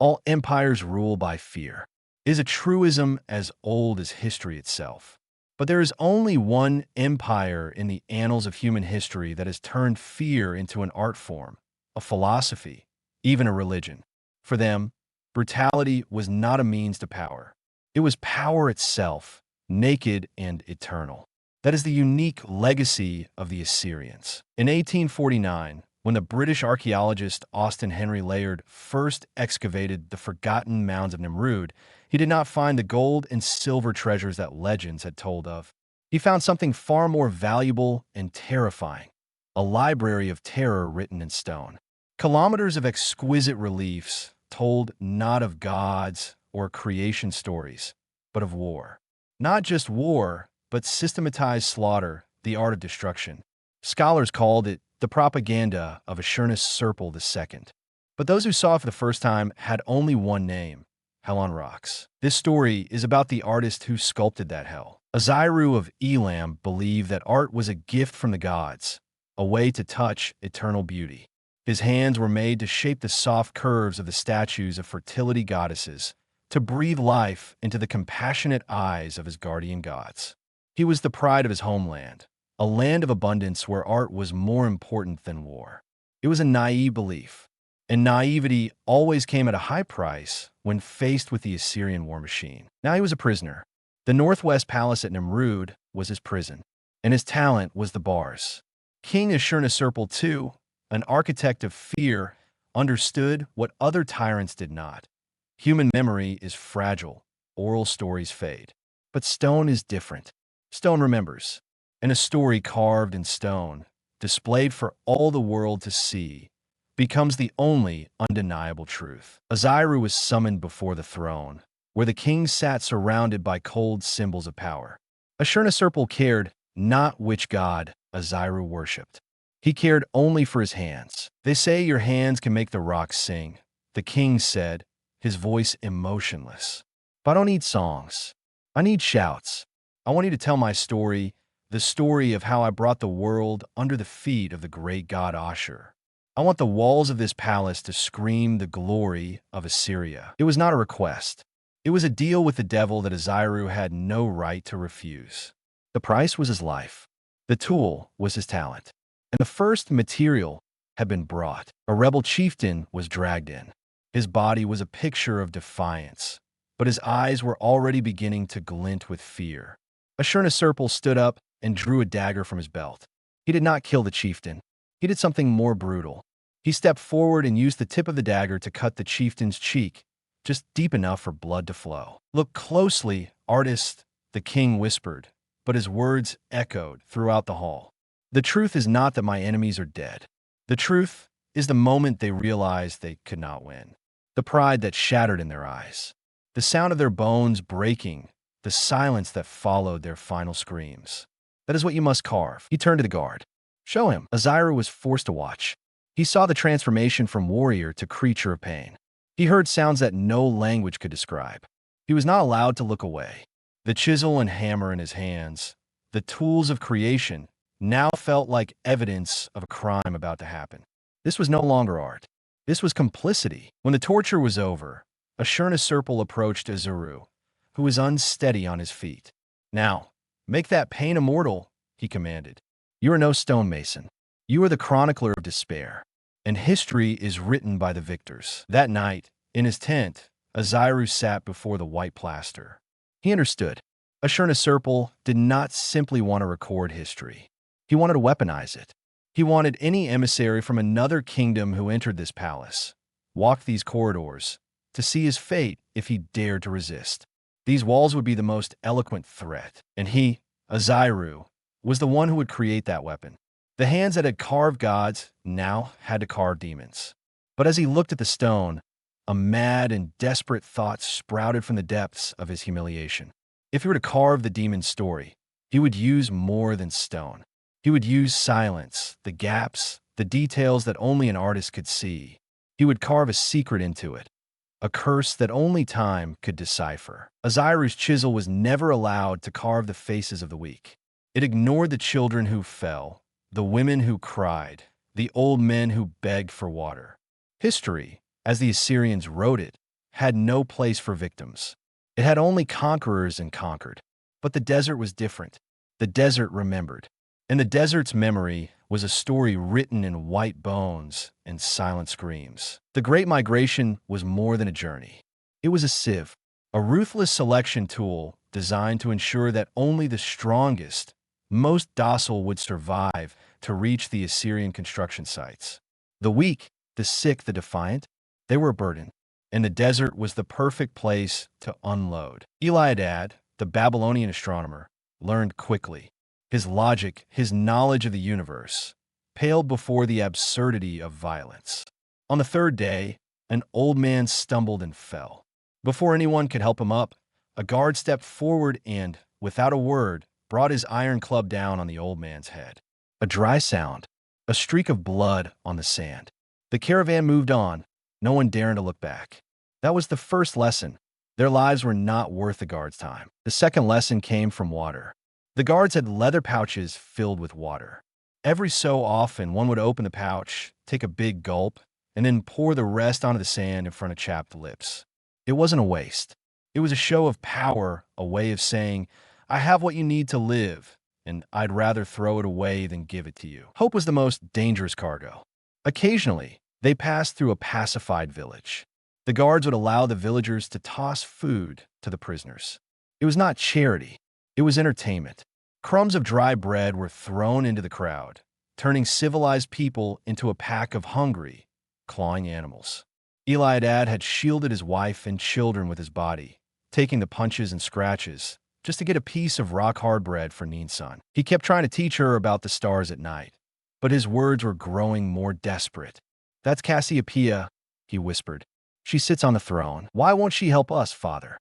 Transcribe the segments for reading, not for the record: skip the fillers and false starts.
all empires rule by fear, is a truism as old as history itself. But there is only one empire in the annals of human history that has turned fear into an art form, a philosophy, even a religion. For them, brutality was not a means to power. It was power itself, naked and eternal. That is the unique legacy of the Assyrians. In 1849, when the British archaeologist Austen Henry Layard first excavated the forgotten mounds of Nimrud, he did not find the gold and silver treasures that legends had told of. He found something far more valuable and terrifying, a library of terror written in stone. Kilometers of exquisite reliefs told not of gods or creation stories, but of war. Not just war, but systematized slaughter, the art of destruction. Scholars called it the propaganda of Ashurnasirpal II. But those who saw it for the first time had only one name: Hell on Rocks. This story is about the artist who sculpted that hell. Aziru of Elam believed that art was a gift from the gods, a way to touch eternal beauty. His hands were made to shape the soft curves of the statues of fertility goddesses, to breathe life into the compassionate eyes of his guardian gods. He was the pride of his homeland, a land of abundance where art was more important than war. It was a naive belief, and naivety always came at a high price when faced with the Assyrian war machine. Now he was a prisoner. The Northwest Palace at Nimrud was his prison, and his talent was the bars. King Ashurnasirpal II, an architect of fear, understood what other tyrants did not. Human memory is fragile, oral stories fade. But stone is different. Stone remembers, and a story carved in stone, displayed for all the world to see, becomes the only undeniable truth. Aziru was summoned before the throne, where the king sat surrounded by cold symbols of power. Ashurnasirpal cared not which god Aziru worshipped. He cared only for his hands. "They say your hands can make the rocks sing," the king said, his voice emotionless. "But I don't need songs. I need shouts. I want you to tell my story, the story of how I brought the world under the feet of the great god Ashur. I want the walls of this palace to scream the glory of Assyria." It was not a request. It was a deal with the devil that Aziru had no right to refuse. The price was his life. The tool was his talent. And the first material had been brought. A rebel chieftain was dragged in. His body was a picture of defiance, but his eyes were already beginning to glint with fear. Ashurnasirpal stood up and drew a dagger from his belt. He did not kill the chieftain. He did something more brutal. He stepped forward and used the tip of the dagger to cut the chieftain's cheek, just deep enough for blood to flow. "Look closely, artist," the king whispered, but his words echoed throughout the hall. "The truth is not that my enemies are dead. The truth is the moment they realized they could not win. The pride that shattered in their eyes. The sound of their bones breaking. The silence that followed their final screams. That is what you must carve." He turned to the guard. "Show him." Aziru was forced to watch. He saw the transformation from warrior to creature of pain. He heard sounds that no language could describe. He was not allowed to look away. The chisel and hammer in his hands, the tools of creation, now felt like evidence of a crime about to happen. This was no longer art. This was complicity. When the torture was over, Ashurnasirpal approached Aziru, who was unsteady on his feet. "Now, make that pain immortal," he commanded. "You are no stonemason. You are the chronicler of despair, and history is written by the victors." That night, in his tent, Aziru sat before the white plaster. He understood. Ashurnasirpal did not simply want to record history. He wanted to weaponize it. He wanted any emissary from another kingdom who entered this palace, walked these corridors, to see his fate if he dared to resist. These walls would be the most eloquent threat, and he, Aziru, was the one who would create that weapon. The hands that had carved gods now had to carve demons. But as he looked at the stone, a mad and desperate thought sprouted from the depths of his humiliation. If he were to carve the demon's story, he would use more than stone. He would use silence, the gaps, the details that only an artist could see. He would carve a secret into it, a curse that only time could decipher. Aziru's chisel was never allowed to carve the faces of the weak. It ignored the children who fell, the women who cried, the old men who begged for water. History, as the Assyrians wrote it, had no place for victims. It had only conquerors and conquered. But the desert was different. The desert remembered. And the desert's memory was a story written in white bones and silent screams. The Great Migration was more than a journey. It was a sieve, a ruthless selection tool designed to ensure that only the strongest, most docile would survive to reach the Assyrian construction sites. The weak, the sick, the defiant, they were a burden, and the desert was the perfect place to unload. Eliadad, the Babylonian astronomer, learned quickly. His logic, his knowledge of the universe, paled before the absurdity of violence. On the third day, an old man stumbled and fell. Before anyone could help him up, a guard stepped forward and, without a word, brought his iron club down on the old man's head. A dry sound, a streak of blood on the sand. The caravan moved on, no one daring to look back. That was the first lesson. Their lives were not worth the guard's time. The second lesson came from water. The guards had leather pouches filled with water. Every so often, one would open the pouch, take a big gulp, and then pour the rest onto the sand in front of chapped lips. It wasn't a waste. It was a show of power, a way of saying, I have what you need to live, and I'd rather throw it away than give it to you. Hope was the most dangerous cargo. Occasionally, they passed through a pacified village. The guards would allow the villagers to toss food to the prisoners. It was not charity. It was entertainment. Crumbs of dry bread were thrown into the crowd, turning civilized people into a pack of hungry, clawing animals. Eliadad had shielded his wife and children with his body, taking the punches and scratches, just to get a piece of rock-hard bread for Nin's son. He kept trying to teach her about the stars at night, but his words were growing more desperate. That's Cassiopeia, he whispered. She sits on the throne. Why won't she help us, father?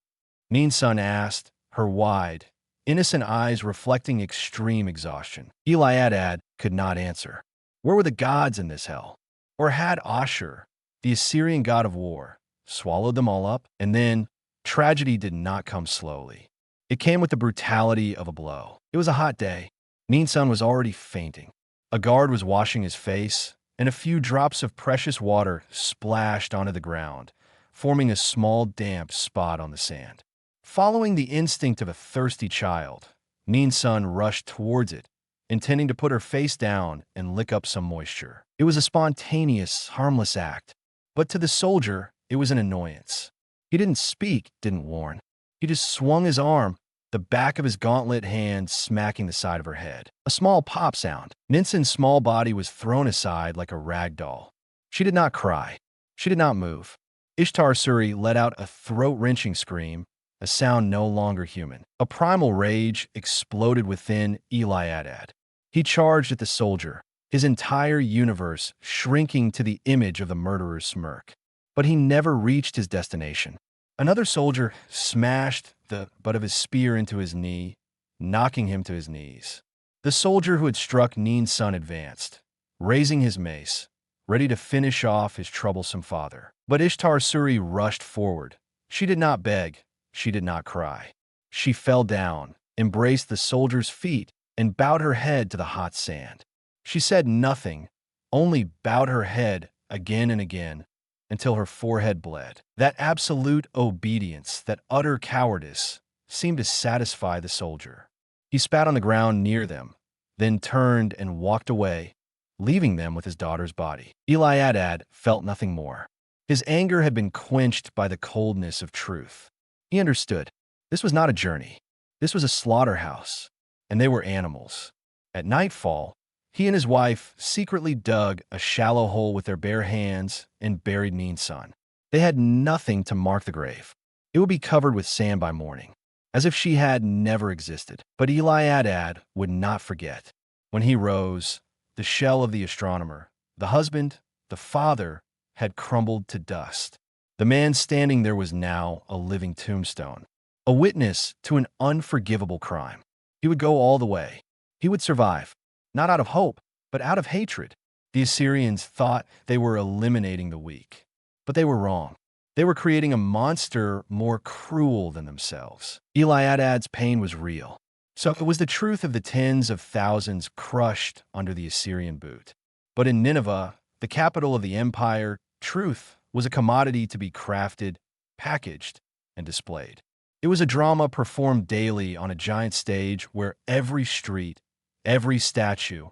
Nin's son asked, her wide, innocent eyes reflecting extreme exhaustion. Eliadad could not answer. Where were the gods in this hell? Or had Ashur, the Assyrian god of war, swallowed them all up? And then, tragedy did not come slowly. It came with the brutality of a blow. It was a hot day. Nin's son was already fainting. A guard was washing his face, and a few drops of precious water splashed onto the ground, forming a small damp spot on the sand. Following the instinct of a thirsty child, Nin's son rushed towards it, intending to put her face down and lick up some moisture. It was a spontaneous, harmless act, but to the soldier, it was an annoyance. He didn't speak, didn't warn. He just swung his arm, the back of his gauntlet hand smacking the side of her head. A small pop sound. Ninson's small body was thrown aside like a rag doll. She did not cry. She did not move. Ishtar Suri let out a throat-wrenching scream, a sound no longer human. A primal rage exploded within Eliadad. He charged at the soldier, his entire universe shrinking to the image of the murderer's smirk. But he never reached his destination. Another soldier smashed the butt of his spear into his knee, knocking him to his knees. The soldier who had struck Nin's son advanced, raising his mace, ready to finish off his troublesome father. But Ishtar Suri rushed forward. She did not beg. She did not cry. She fell down, embraced the soldier's feet, and bowed her head to the hot sand. She said nothing, only bowed her head again and again, until her forehead bled. That absolute obedience, that utter cowardice, seemed to satisfy the soldier. He spat on the ground near them, then turned and walked away, leaving them with his daughter's body. Eliadad felt nothing more. His anger had been quenched by the coldness of truth. He understood. This was not a journey. This was a slaughterhouse, and they were animals. At nightfall, he and his wife secretly dug a shallow hole with their bare hands and buried Nin's son. They had nothing to mark the grave. It would be covered with sand by morning, as if she had never existed. But Eliadad would not forget. When he rose, the shell of the astronomer, the husband, the father, had crumbled to dust. The man standing there was now a living tombstone, a witness to an unforgivable crime. He would go all the way. He would survive, not out of hope, but out of hatred. The Assyrians thought they were eliminating the weak, but they were wrong. They were creating a monster more cruel than themselves. Eliadad's pain was real. So it was the truth of the tens of thousands crushed under the Assyrian boot. But in Nineveh, the capital of the empire, truth was a commodity to be crafted, packaged, and displayed. It was a drama performed daily on a giant stage where every street, every statue,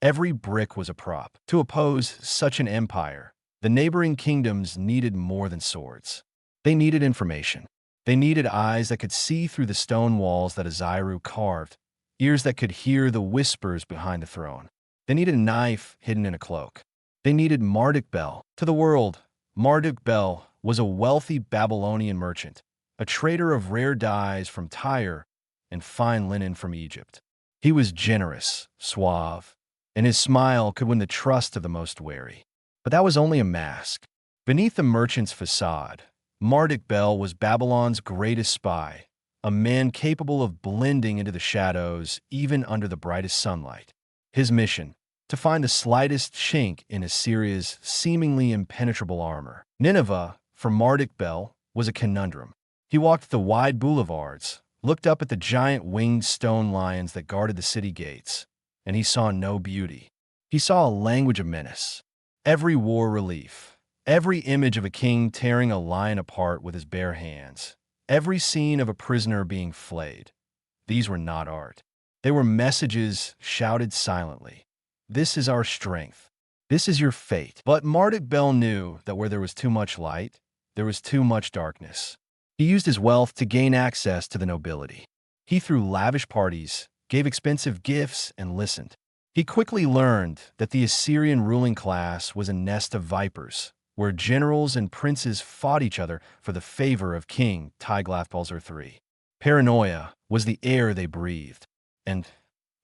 every brick was a prop. To oppose such an empire, the neighboring kingdoms needed more than swords. They needed information. They needed eyes that could see through the stone walls that Aziru carved, ears that could hear the whispers behind the throne. They needed a knife hidden in a cloak. They needed Marduk Bel. To the world, Marduk Bel was a wealthy Babylonian merchant, a trader of rare dyes from Tyre and fine linen from Egypt. He was generous, suave, and his smile could win the trust of the most wary. But that was only a mask. Beneath the merchant's facade, Marduk Bel was Babylon's greatest spy, a man capable of blending into the shadows even under the brightest sunlight. His mission: to find the slightest chink in Assyria's seemingly impenetrable armor. Nineveh, for Marduk Bel, was a conundrum. He walked the wide boulevards, looked up at the giant winged stone lions that guarded the city gates, and he saw no beauty. He saw a language of menace. Every war relief, every image of a king tearing a lion apart with his bare hands, every scene of a prisoner being flayed. These were not art. They were messages shouted silently. This is our strength. This is your fate. But Marduk Bel knew that where there was too much light, there was too much darkness. He used his wealth to gain access to the nobility. He threw lavish parties, gave expensive gifts, and listened. He quickly learned that the Assyrian ruling class was a nest of vipers, where generals and princes fought each other for the favor of King Tiglath-Pileser III. Paranoia was the air they breathed, and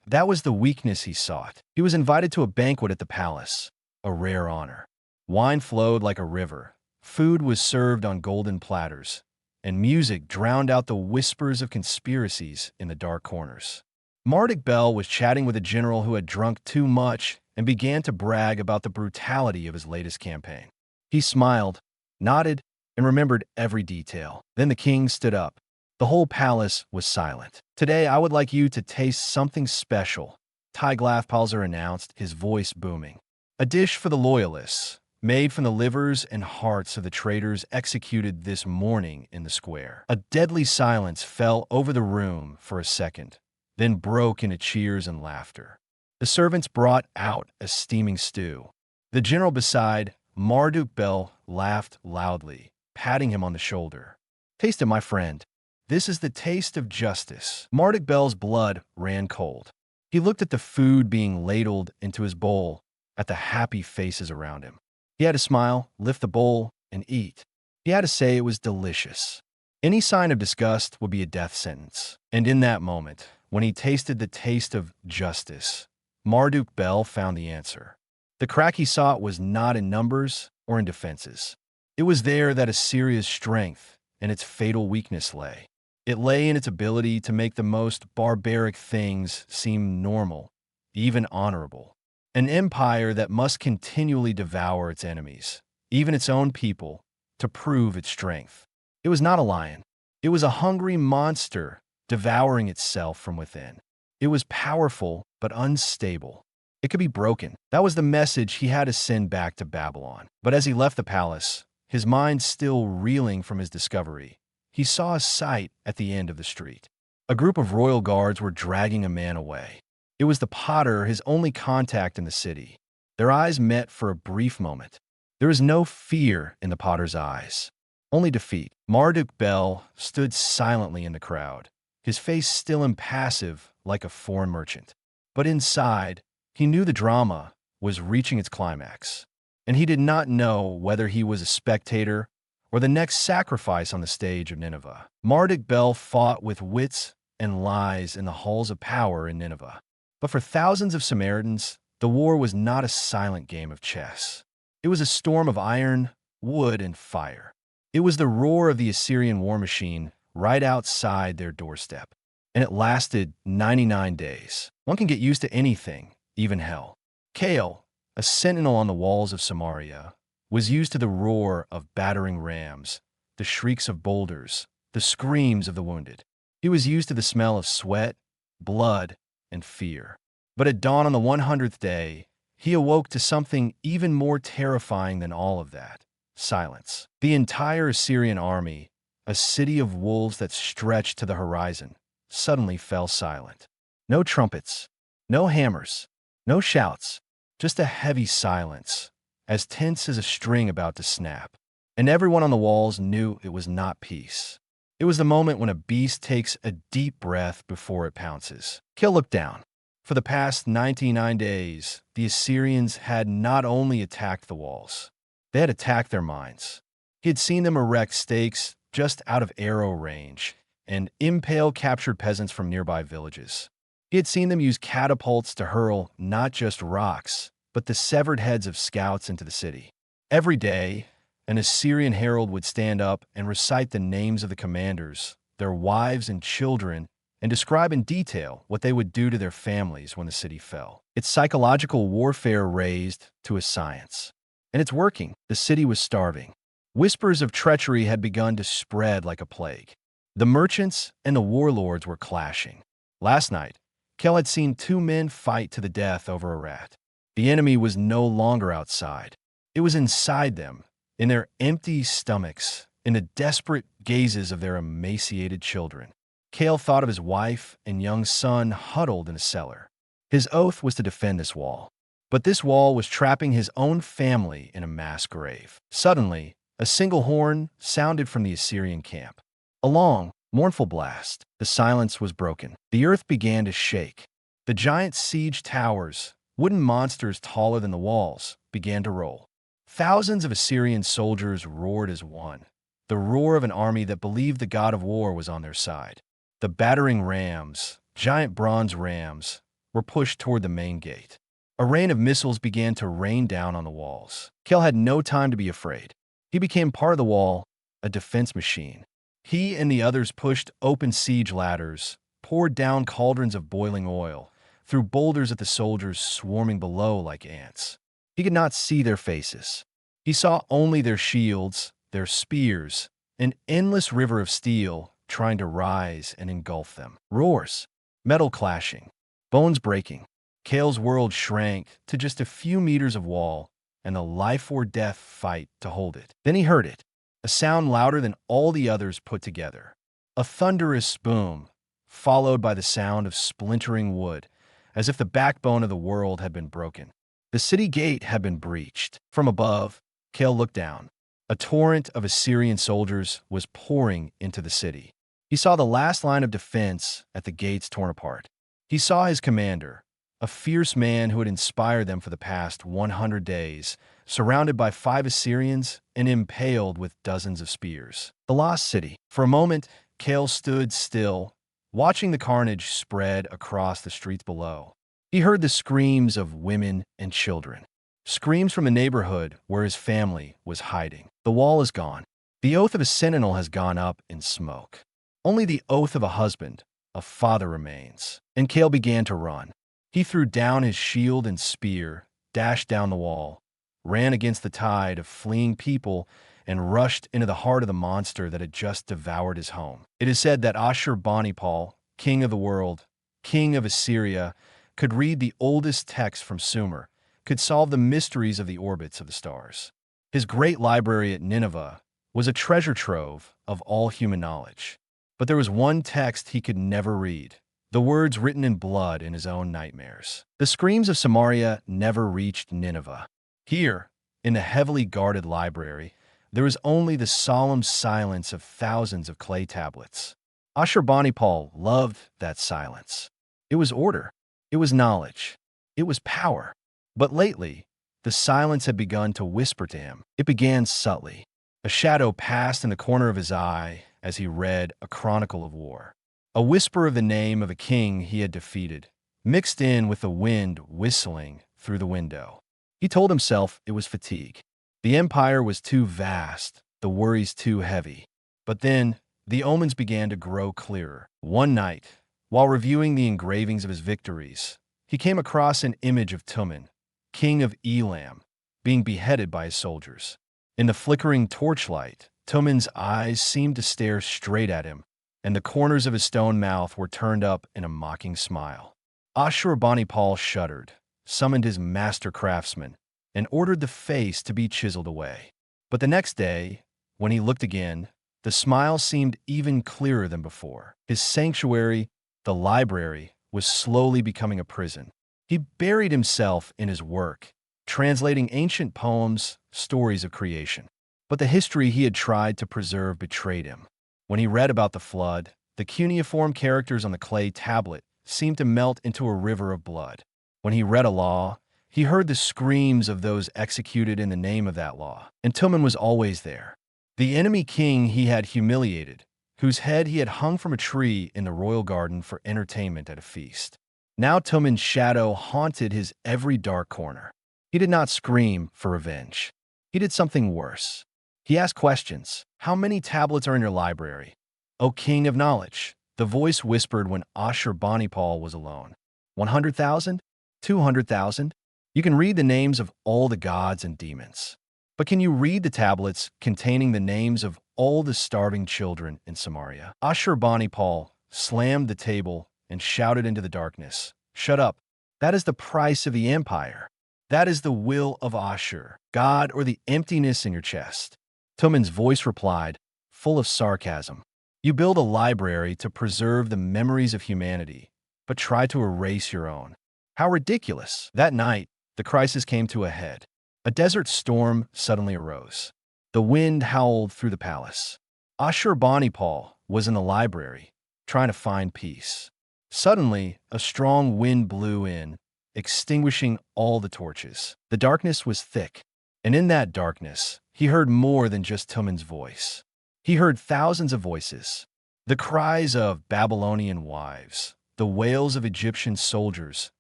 that was the weakness he sought. He was invited to a banquet at the palace, a rare honor. Wine flowed like a river, food was served on golden platters, and music drowned out the whispers of conspiracies in the dark corners. Marduk Bel was chatting with a general who had drunk too much and began to brag about the brutality of his latest campaign. He smiled, nodded, and remembered every detail. Then the king stood up. The whole palace was silent. "Today I would like you to taste something special," Tiglath-Pileser announced, his voice booming. "A dish for the loyalists, made from the livers and hearts of the traitors executed this morning in the square." A deadly silence fell over the room for a second, then broke into cheers and laughter. The servants brought out a steaming stew. The general beside Marduk Bel laughed loudly, patting him on the shoulder. "Taste it, my friend. This is the taste of justice." Marduk Bel's blood ran cold. He looked at the food being ladled into his bowl, at the happy faces around him. He had to smile, lift the bowl, and eat. He had to say it was delicious. Any sign of disgust would be a death sentence. And in that moment, when he tasted the taste of justice, Marduk Bel found the answer. The crack he sought was not in numbers or in defenses. It was there that Assyria's strength and its fatal weakness lay. It lay in its ability to make the most barbaric things seem normal, even honorable. An empire that must continually devour its enemies, even its own people, to prove its strength. It was not a lion. It was a hungry monster devouring itself from within. It was powerful but unstable. It could be broken. That was the message he had to send back to Babylon. But as he left the palace, his mind still reeling from his discovery, he saw a sight at the end of the street. A group of royal guards were dragging a man away. It was the potter, his only contact in the city. Their eyes met for a brief moment. There was no fear in the potter's eyes, only defeat. Marduk Bel stood silently in the crowd, his face still impassive like a foreign merchant. But inside, he knew the drama was reaching its climax, and he did not know whether he was a spectator or the next sacrifice on the stage of Nineveh. Marduk Bel fought with wits and lies in the halls of power in Nineveh. But for thousands of Samaritans, the war was not a silent game of chess. It was a storm of iron, wood, and fire. It was the roar of the Assyrian war machine right outside their doorstep. And it lasted 99 days. One can get used to anything, even hell. Kael, a sentinel on the walls of Samaria, was used to the roar of battering rams, the shrieks of boulders, the screams of the wounded. He was used to the smell of sweat, blood, and fear. But at dawn on the 100th day, he awoke to something even more terrifying than all of that. silence. The entire Assyrian army, a city of wolves that stretched to the horizon, suddenly fell silent. No trumpets, no hammers, no shouts, just a heavy silence, as tense as a string about to snap. And everyone on the walls knew it was not peace. It was the moment when a beast takes a deep breath before it pounces. Kil looked down. For the past 99 days, the Assyrians had not only attacked the walls, they had attacked their minds. He had seen them erect stakes just out of arrow range and impale captured peasants from nearby villages. He had seen them use catapults to hurl not just rocks, but the severed heads of scouts into the city. Every day, an Assyrian herald would stand up and recite the names of the commanders, their wives and children, and describe in detail what they would do to their families when the city fell. It's psychological warfare raised to a science. And it's working. The city was starving. Whispers of treachery had begun to spread like a plague. The merchants and the warlords were clashing. Last night, Kel had seen two men fight to the death over a rat. The enemy was no longer outside. It was inside them, in their empty stomachs, in the desperate gazes of their emaciated children. Cale thought of his wife and young son huddled in a cellar. His oath was to defend this wall. But this wall was trapping his own family in a mass grave. Suddenly, a single horn sounded from the Assyrian camp. A long, mournful blast. The silence was broken. The earth began to shake. The giant siege towers, wooden monsters taller than the walls, began to roll. Thousands of Assyrian soldiers roared as one, the roar of an army that believed the god of war was on their side. The battering rams, giant bronze rams, were pushed toward the main gate. A rain of missiles began to rain down on the walls. Kel had no time to be afraid. He became part of the wall, a defense machine. He and the others pushed open siege ladders, poured down cauldrons of boiling oil, threw boulders at the soldiers swarming below like ants. He could not see their faces. He saw only their shields, their spears, an endless river of steel trying to rise and engulf them. Roars, metal clashing, bones breaking. Kale's world shrank to just a few meters of wall and the life-or-death fight to hold it. Then he heard it, a sound louder than all the others put together. A thunderous boom, followed by the sound of splintering wood, as if the backbone of the world had been broken. The city gate had been breached. From above, Kale looked down. A torrent of Assyrian soldiers was pouring into the city. He saw the last line of defense at the gates torn apart. He saw his commander, a fierce man who had inspired them for the past 100 days, surrounded by 5 Assyrians and impaled with dozens of spears. The lost city. For a moment, Kale stood still, watching the carnage spread across the streets below. He heard the screams of women and children. Screams from the neighborhood where his family was hiding. The wall is gone. The oath of a sentinel has gone up in smoke. Only the oath of a husband, a father remains. And Kale began to run. He threw down his shield and spear, dashed down the wall, ran against the tide of fleeing people, and rushed into the heart of the monster that had just devoured his home. It is said that Ashur-bani-pal, king of the world, king of Assyria, could read the oldest text from Sumer, could solve the mysteries of the orbits of the stars. His great library at Nineveh was a treasure trove of all human knowledge. But there was one text he could never read, the words written in blood in his own nightmares. The screams of Samaria never reached Nineveh. Here, in the heavily guarded library, there was only the solemn silence of thousands of clay tablets. Ashur-bani-pal loved that silence. It was order. It was knowledge. It was power. But lately, the silence had begun to whisper to him. It began subtly. A shadow passed in the corner of his eye as he read a chronicle of war. A whisper of the name of a king he had defeated, mixed in with the wind whistling through the window. He told himself it was fatigue. The empire was too vast, the worries too heavy. But then, the omens began to grow clearer. One night, while reviewing the engravings of his victories, he came across an image of Tumen, king of Elam, being beheaded by his soldiers. In the flickering torchlight, Tumen's eyes seemed to stare straight at him, and the corners of his stone mouth were turned up in a mocking smile. Ashur-bani-pal shuddered, summoned his master craftsman, and ordered the face to be chiseled away. But the next day, when he looked again, the smile seemed even clearer than before. His sanctuary, the library, was slowly becoming a prison. He buried himself in his work, translating ancient poems, stories of creation. But the history he had tried to preserve betrayed him. When he read about the flood, the cuneiform characters on the clay tablet seemed to melt into a river of blood. When he read a law, he heard the screams of those executed in the name of that law. And Tillman was always there. The enemy king he had humiliated, whose head he had hung from a tree in the royal garden for entertainment at a feast. Now Tillman's shadow haunted his every dark corner. He did not scream for revenge. He did something worse. He asked questions. How many tablets are in your library? O king of knowledge, the voice whispered when Ashurbanipal was alone. 100,000? 200,000? You can read the names of all the gods and demons. But can you read the tablets containing the names of all the starving children in Samaria? Ashurbanipal slammed the table and shouted into the darkness, "Shut up! That is the price of the empire. That is the will of Ashur, God, or the emptiness in your chest." Tillman's voice replied, full of sarcasm, "You build a library to preserve the memories of humanity, but try to erase your own. How ridiculous!" That night, the crisis came to a head. A desert storm suddenly arose. The wind howled through the palace. Ashurbanipal was in the library, trying to find peace. Suddenly, a strong wind blew in, extinguishing all the torches. The darkness was thick, and in that darkness, he heard more than just Tillman's voice. He heard thousands of voices. The cries of Babylonian wives, the wails of Egyptian soldiers,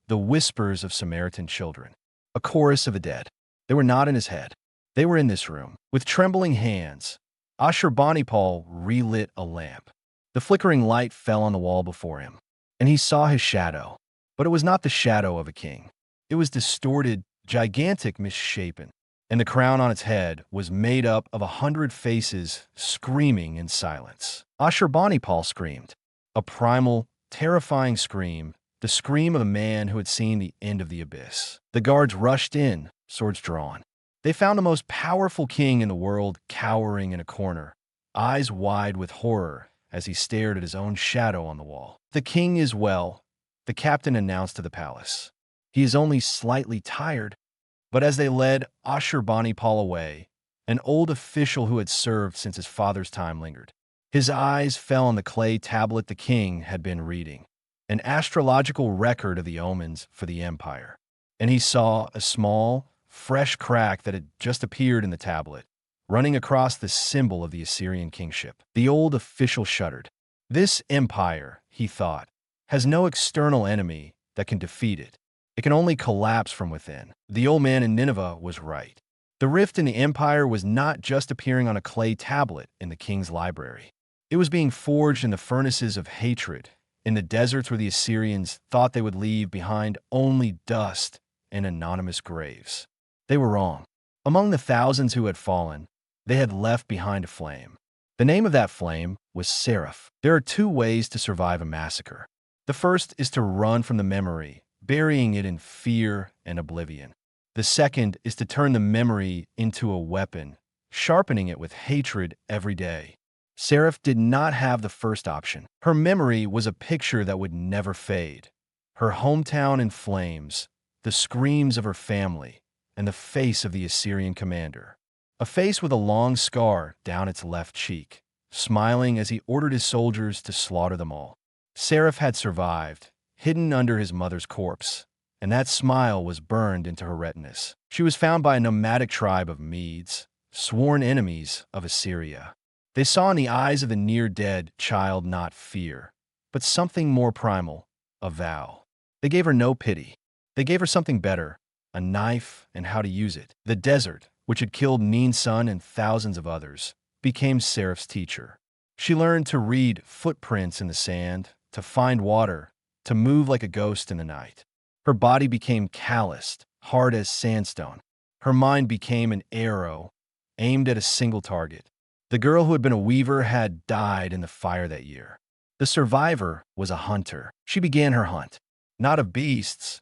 the whispers of Samaritan children. A chorus of the dead. They were not in his head. They were in this room. With trembling hands, Ashurbanipal relit a lamp. The flickering light fell on the wall before him, and he saw his shadow. But it was not the shadow of a king. It was distorted, gigantic, misshapen, and the crown on its head was made up of 100 faces screaming in silence. Ashurbanipal screamed, a primal, terrifying scream, the scream of a man who had seen the end of the abyss. The guards rushed in, swords drawn. They found the most powerful king in the world cowering in a corner, eyes wide with horror as he stared at his own shadow on the wall. "The king is well," the captain announced to the palace. "He is only slightly tired." But as they led Ashurbanipal away, an old official who had served since his father's time lingered. His eyes fell on the clay tablet the king had been reading, an astrological record of the omens for the empire. And he saw a small, fresh crack that had just appeared in the tablet, running across the symbol of the Assyrian kingship. The old official shuddered. This empire, he thought, has no external enemy that can defeat it. It can only collapse from within. The old man in Nineveh was right. The rift in the empire was not just appearing on a clay tablet in the king's library. It was being forged in the furnaces of hatred, in the deserts where the Assyrians thought they would leave behind only dust and anonymous graves. They were wrong. Among the thousands who had fallen, they had left behind a flame. The name of that flame was Seraph. There are two ways to survive a massacre. The first is to run from the memory, burying it in fear and oblivion. The second is to turn the memory into a weapon, sharpening it with hatred every day. Seraph did not have the first option. Her memory was a picture that would never fade. Her hometown in flames, the screams of her family, and the face of the Assyrian commander. A face with a long scar down its left cheek, smiling as he ordered his soldiers to slaughter them all. Seraph had survived, hidden under his mother's corpse, and that smile was burned into her retinas. She was found by a nomadic tribe of Medes, sworn enemies of Assyria. They saw in the eyes of the near-dead child not fear, but something more primal, a vow. They gave her no pity. They gave her something better, a knife and how to use it. The desert, which had killed Neen's son and thousands of others, became Seraph's teacher. She learned to read footprints in the sand, to find water, to move like a ghost in the night. Her body became calloused, hard as sandstone. Her mind became an arrow, aimed at a single target. The girl who had been a weaver had died in the fire that year. The survivor was a hunter. She began her hunt, not of beasts,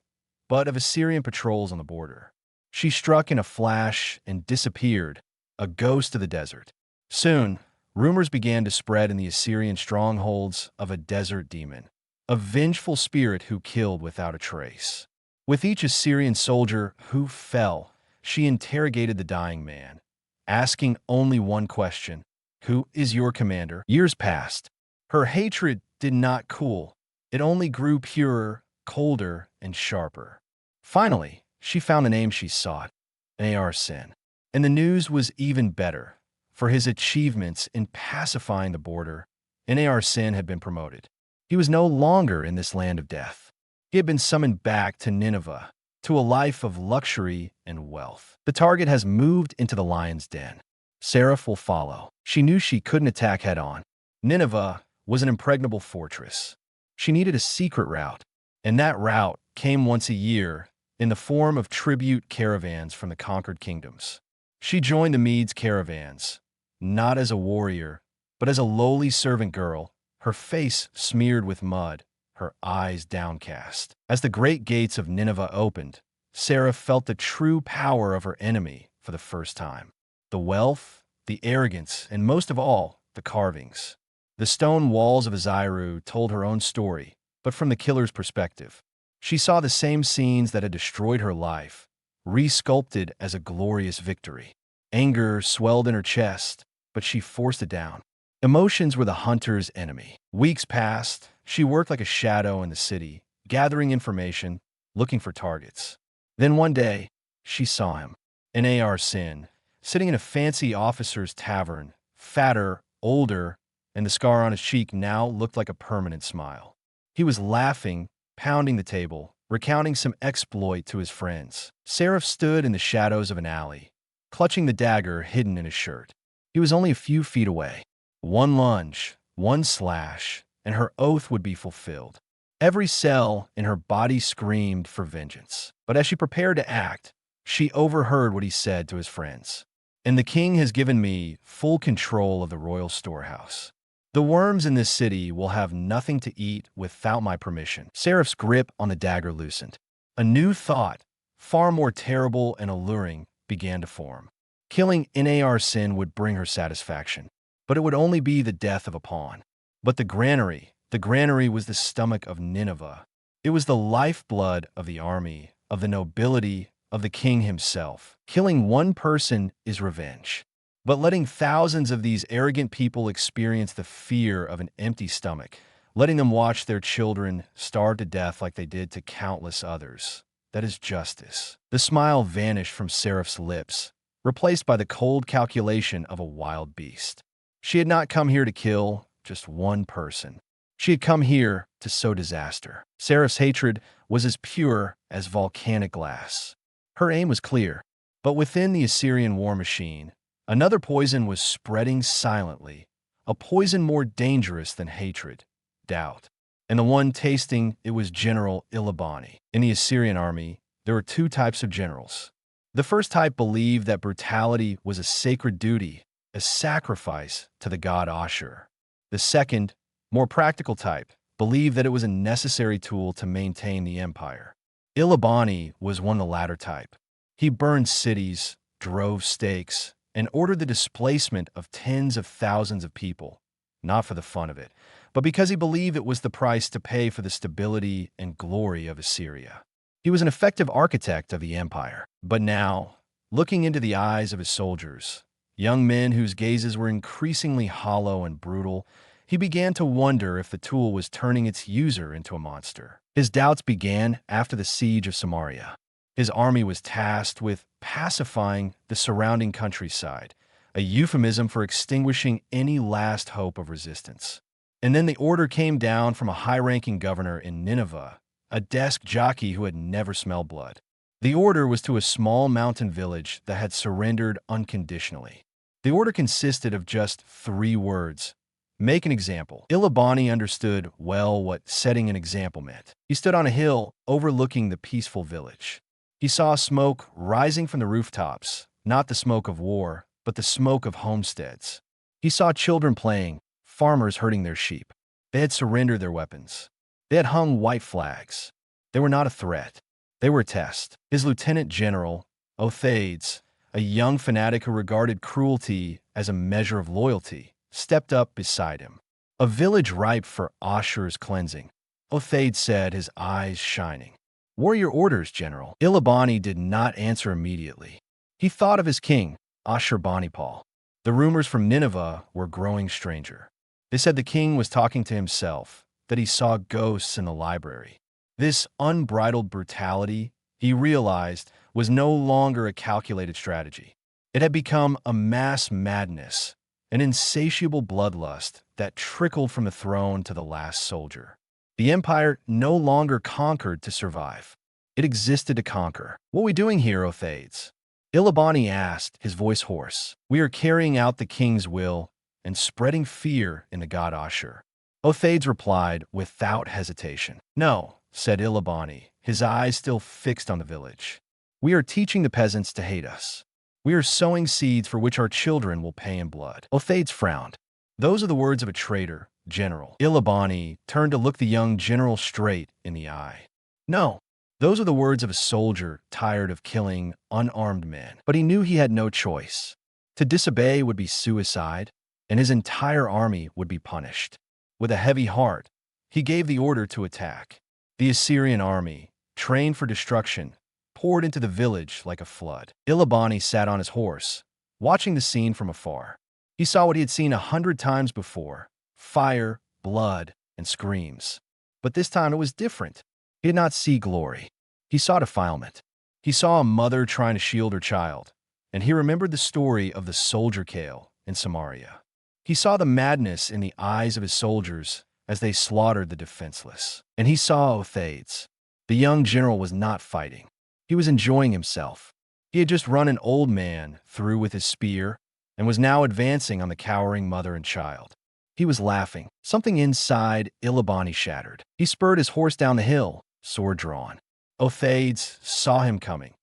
but of Assyrian patrols on the border. She struck in a flash and disappeared, a ghost of the desert. Soon, rumors began to spread in the Assyrian strongholds of a desert demon, a vengeful spirit who killed without a trace. With each Assyrian soldier who fell, she interrogated the dying man, asking only one question: "Who is your commander?" Years passed. Her hatred did not cool. It only grew purer, colder, and sharper. Finally, she found the name she sought: Sin. And the news was even better. For his achievements in pacifying the border, Sin had been promoted. He was no longer in this land of death. He had been summoned back to Nineveh, to a life of luxury and wealth. The target has moved into the lion's den. Seraph will follow. She knew she couldn't attack head-on. Nineveh was an impregnable fortress. She needed a secret route, and that route came once a year in the form of tribute caravans from the conquered kingdoms. She joined the Medes' caravans, not as a warrior, but as a lowly servant girl, her face smeared with mud, her eyes downcast. As the great gates of Nineveh opened, Sarah felt the true power of her enemy for the first time. The wealth, the arrogance, and most of all, the carvings. The stone walls of Aziru told her own story, but from the killer's perspective. She saw the same scenes that had destroyed her life, re-sculpted as a glorious victory. Anger swelled in her chest, but she forced it down. Emotions were the hunter's enemy. Weeks passed. She worked like a shadow in the city, gathering information, looking for targets. Then one day, she saw him, Sin, sitting in a fancy officer's tavern, fatter, older, and the scar on his cheek now looked like a permanent smile. He was laughing, pounding the table, recounting some exploit to his friends. Seraph stood in the shadows of an alley, clutching the dagger hidden in his shirt. He was only a few feet away. One lunge, one slash, and her oath would be fulfilled. Every cell in her body screamed for vengeance. But as she prepared to act, she overheard what he said to his friends. "And the king has given me full control of the royal storehouse. The worms in this city will have nothing to eat without my permission." Seraph's grip on the dagger loosened. A new thought, far more terrible and alluring, began to form. Killing Sin would bring her satisfaction, but it would only be the death of a pawn. But the granary was the stomach of Nineveh. It was the lifeblood of the army, of the nobility, of the king himself. Killing one person is revenge. But letting thousands of these arrogant people experience the fear of an empty stomach, letting them watch their children starve to death like they did to countless others, that is justice. The smile vanished from Seraph's lips, replaced by the cold calculation of a wild beast. She had not come here to kill just one person. She had come here to sow disaster. Seraph's hatred was as pure as volcanic glass. Her aim was clear, but within the Assyrian war machine, another poison was spreading silently, a poison more dangerous than hatred: doubt. And the one tasting it was General Ilabani. In the Assyrian army, there were two types of generals. The first type believed that brutality was a sacred duty, a sacrifice to the god Ashur. The second, more practical type, believed that it was a necessary tool to maintain the empire. Ilabani was one of the latter type. He burned cities, drove stakes, and ordered the displacement of tens of thousands of people, not for the fun of it, but because he believed it was the price to pay for the stability and glory of Assyria. He was an effective architect of the empire. But now, looking into the eyes of his soldiers, young men whose gazes were increasingly hollow and brutal, he began to wonder if the tool was turning its user into a monster. His doubts began after the siege of Samaria. His army was tasked with pacifying the surrounding countryside, a euphemism for extinguishing any last hope of resistance. And then the order came down from a high-ranking governor in Nineveh, a desk jockey who had never smelled blood. The order was to a small mountain village that had surrendered unconditionally. The order consisted of just 3 words: make an example. Ilabani understood well what setting an example meant. He stood on a hill overlooking the peaceful village. He saw smoke rising from the rooftops, not the smoke of war, but the smoke of homesteads. He saw children playing, farmers herding their sheep. They had surrendered their weapons. They had hung white flags. They were not a threat. They were a test. His lieutenant general, Othades, a young fanatic who regarded cruelty as a measure of loyalty, stepped up beside him. A village ripe for Ashur's cleansing, Othaid said, his eyes shining. What are your orders, General? Ilabani did not answer immediately. He thought of his king, Ashurbanipal. The rumors from Nineveh were growing stranger. They said the king was talking to himself, that he saw ghosts in the library. This unbridled brutality, he realized, was no longer a calculated strategy. It had become a mass madness, an insatiable bloodlust that trickled from the throne to the last soldier. The empire no longer conquered to survive. It existed to conquer. What are we doing here, Othaids? Ilabani asked, his voice hoarse. We are carrying out the king's will and spreading fear in the god Ashur. Othaids replied without hesitation. No, said Ilabani, his eyes still fixed on the village. We are teaching the peasants to hate us. We are sowing seeds for which our children will pay in blood. Othaids frowned. Those are the words of a traitor, General. Ilabani turned to look the young general straight in the eye. No, those are the words of a soldier tired of killing unarmed men. But he knew he had no choice. To disobey would be suicide, and his entire army would be punished. With a heavy heart, he gave the order to attack. The Assyrian army, trained for destruction, poured into the village like a flood. Ilabani sat on his horse, watching the scene from afar. He saw what he had seen 100 times before: fire, blood, and screams. But this time it was different. He did not see glory. He saw defilement. He saw a mother trying to shield her child, and he remembered the story of the soldier Kale in Samaria. He saw the madness in the eyes of his soldiers as they slaughtered the defenseless. And he saw Othaids. The young general was not fighting. He was enjoying himself. He had just run an old man through with his spear and was now advancing on the cowering mother and child. He was laughing. Something inside Ilabani shattered. He spurred his horse down the hill, sword drawn. Othaids saw him coming,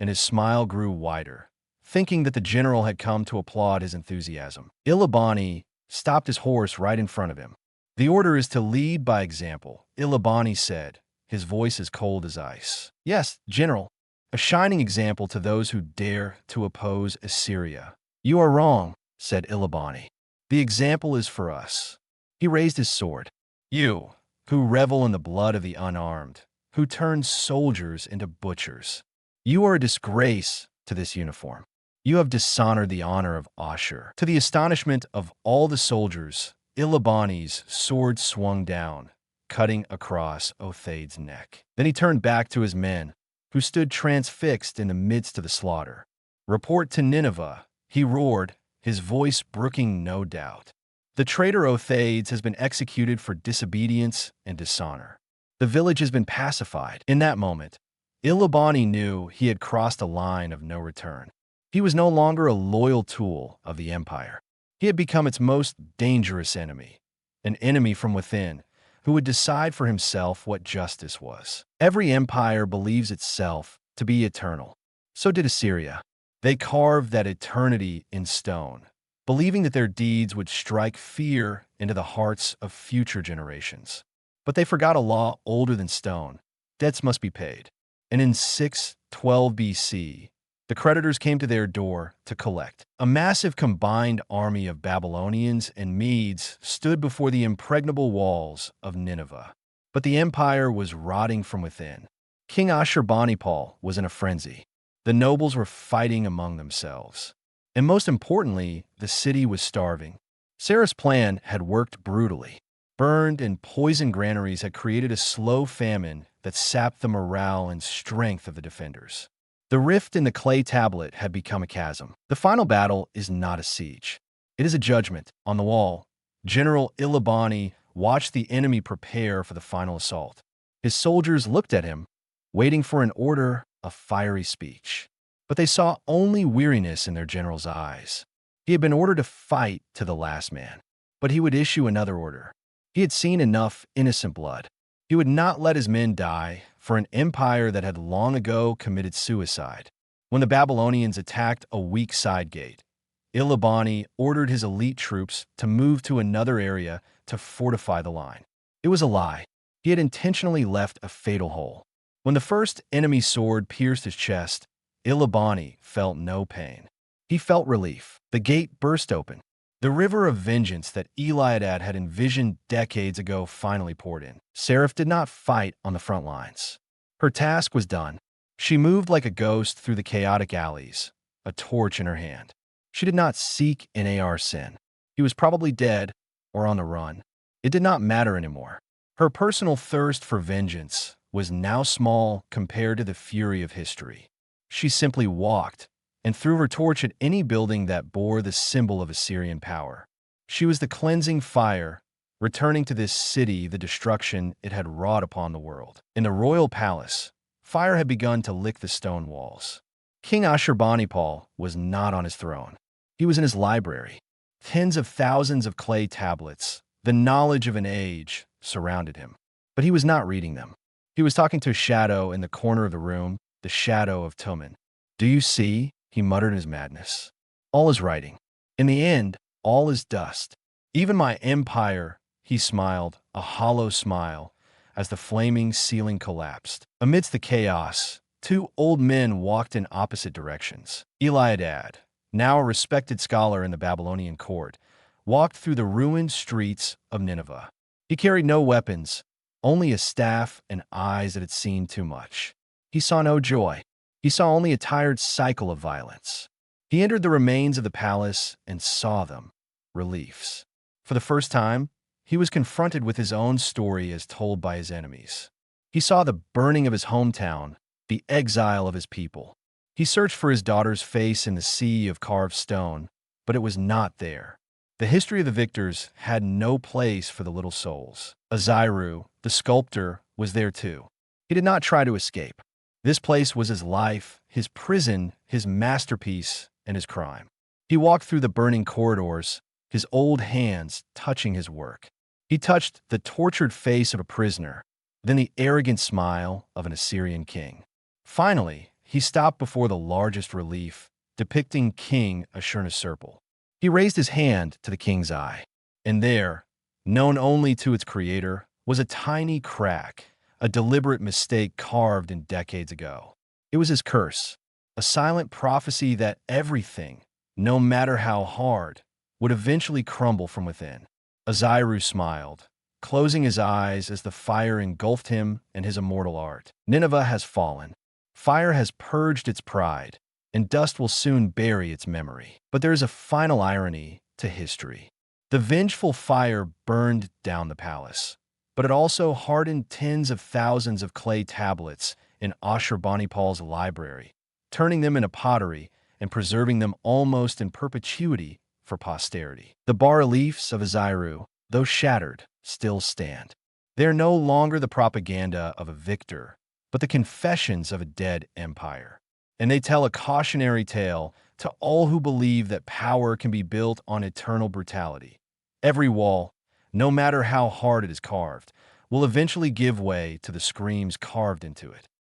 and his smile grew wider, thinking that the general had come to applaud his enthusiasm. Ilabani stopped his horse right in front of him. The order is to lead by example, Ilabani said, his voice as cold as ice. Yes, General, a shining example to those who dare to oppose Assyria. You are wrong, said Ilabani. The example is for us. He raised his sword. You, who revel in the blood of the unarmed, who turn soldiers into butchers. You are a disgrace to this uniform. You have dishonored the honor of Ashur. To the astonishment of all the soldiers, Ilabani's sword swung down, cutting across Othaid's neck. Then he turned back to his men, who stood transfixed in the midst of the slaughter. Report to Nineveh, he roared, his voice brooking no doubt. The traitor Othaids has been executed for disobedience and dishonor. The village has been pacified. In that moment, Ilabani knew he had crossed a line of no return. He was no longer a loyal tool of the empire. He had become its most dangerous enemy, an enemy from within, who would decide for himself what justice was. Every empire believes itself to be eternal. So did Assyria. They carved that eternity in stone, believing that their deeds would strike fear into the hearts of future generations. But they forgot a law older than stone. Debts must be paid. And in 612 BC, the creditors came to their door to collect. A massive combined army of Babylonians and Medes stood before the impregnable walls of Nineveh. But the empire was rotting from within. King Ashurbanipal was in a frenzy. The nobles were fighting among themselves. And most importantly, the city was starving. Sarah's plan had worked brutally. Burned and poisoned granaries had created a slow famine that sapped the morale and strength of the defenders. The rift in the clay tablet had become a chasm. The final battle is not a siege. It is a judgment. On the wall, General Ilabani watched the enemy prepare for the final assault. His soldiers looked at him, waiting for an order, a fiery speech. But they saw only weariness in their general's eyes. He had been ordered to fight to the last man, but he would issue another order. He had seen enough innocent blood. He would not let his men die for an empire that had long ago committed suicide. When the Babylonians attacked a weak side gate, Ilabani ordered his elite troops to move to another area to fortify the line. It was a lie. He had intentionally left a fatal hole. When the first enemy sword pierced his chest, Ilabani felt no pain. He felt relief. The gate burst open. The river of vengeance that Eliadad had envisioned decades ago finally poured in. Seraph did not fight on the front lines. Her task was done. She moved like a ghost through the chaotic alleys, a torch in her hand. She did not seek Nar Sin. He was probably dead or on the run. It did not matter anymore. Her personal thirst for vengeance was now small compared to the fury of history. She simply walked and threw her torch at any building that bore the symbol of Assyrian power. She was the cleansing fire, returning to this city the destruction it had wrought upon the world. In the royal palace, fire had begun to lick the stone walls. King Ashurbanipal was not on his throne. He was in his library. Tens of thousands of clay tablets, the knowledge of an age, surrounded him. But he was not reading them. He was talking to a shadow in the corner of the room, the shadow of Tumen. "Do you see?" he muttered in his madness. "All is writing. In the end, all is dust. Even my empire," he smiled, a hollow smile, as the flaming ceiling collapsed. Amidst the chaos, two old men walked in opposite directions. Eliadad, now a respected scholar in the Babylonian court, walked through the ruined streets of Nineveh. He carried no weapons, only a staff and eyes that had seen too much. He saw no joy. He saw only a tired cycle of violence. He entered the remains of the palace and saw them, reliefs. For the first time, he was confronted with his own story as told by his enemies. He saw the burning of his hometown, the exile of his people. He searched for his daughter's face in the sea of carved stone, but it was not there. The history of the victors had no place for the little souls. Aziru, the sculptor, was there too. He did not try to escape. This place was his life, his prison, his masterpiece, and his crime. He walked through the burning corridors, his old hands touching his work. He touched the tortured face of a prisoner, then the arrogant smile of an Assyrian king. Finally, he stopped before the largest relief, depicting King Ashurnasirpal. He raised his hand to the king's eye, and there, known only to its creator, was a tiny crack, a deliberate mistake carved in decades ago. It was his curse, a silent prophecy that everything, no matter how hard, would eventually crumble from within. Aziru smiled, closing his eyes as the fire engulfed him and his immortal art. Nineveh has fallen. Fire has purged its pride, and dust will soon bury its memory. But there is a final irony to history. The vengeful fire burned down the palace, but it also hardened tens of thousands of clay tablets in Ashurbanipal's library, turning them into pottery and preserving them almost in perpetuity for posterity. The bas-reliefs of Aziru, though shattered, still stand. They are no longer the propaganda of a victor, but the confessions of a dead empire. And they tell a cautionary tale to all who believe that power can be built on eternal brutality. Every wall, no matter how hard it is carved, will eventually give way to the screams carved into it.